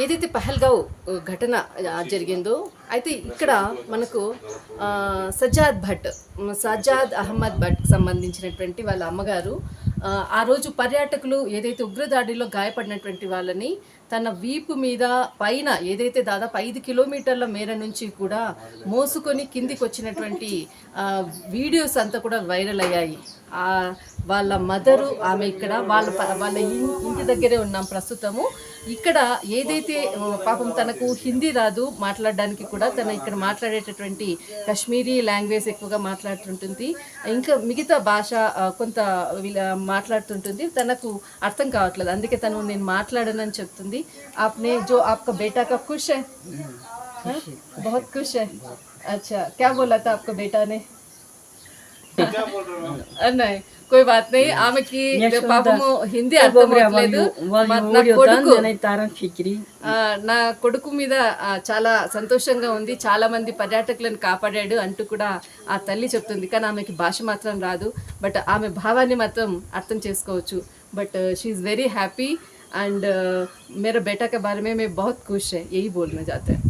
ఏదైతే పహల్గావ్ ఘటన జరిగిందో అయితే ఇక్కడ మనకు సజ్జాద్ అహ్మద్ భట్ సంబంధించినటువంటి వాళ్ళ అమ్మగారు ఆ రోజు పర్యాటకులు ఏదైతే ఉగ్రదాడిలో గాయపడినటువంటి వాళ్ళని తన వీపు మీద పైన ఏదైతే దాదాపు 5 కిలోమీటర్ల మేర నుంచి కూడా మోసుకొని కిందికి వచ్చినటువంటి వీడియోస్ అంతా కూడా వైరల్ అయ్యాయి. వాళ్ళ మదరు ఆమె ఇక్కడ వాళ్ళ ఇంటి దగ్గరే ఉన్నాం ప్రస్తుతము. ఇక్కడ ఏదైతే పాపం తనకు హిందీ రాదు మాట్లాడడానికి కూడా, తన ఇక్కడ మాట్లాడేటటువంటి కశ్మీరీ లాంగ్వేజ్ ఎక్కువగా మాట్లాడుతుంటుంది, ఇంకా మిగతా భాష కొంత మాట్లాడుతుంటుంది, తనకు అర్థం కావట్లేదు. అందుకే తను నేను మాట్లాడనని చెప్తుంది. आपने जो आपका बेटा का खुश है? बहुत खुश है. अच्छा, क्या बोला था आपका बेटा ने? नहीं कोई बात नहीं. ఆమెకి పాపము హిందీ అర్థం అవ్వట్లేదు. నా కొడుకు మీద చాలా సంతోషంగా ఉంది, చాలా మంది పర్యాటకులను కాపాడాడు అంటూ కూడా ఆ తల్లి చెప్తుంది. కానీ ఆమెకి భాష మాత్రం రాదు, బట్ ఆమె భావాన్ని మాత్రం అర్థం చేసుకోవచ్చు. But she is very happy and मेरा बेटा के बारे में मैं बहुत खुश है, यही बोलना चाहते हैं.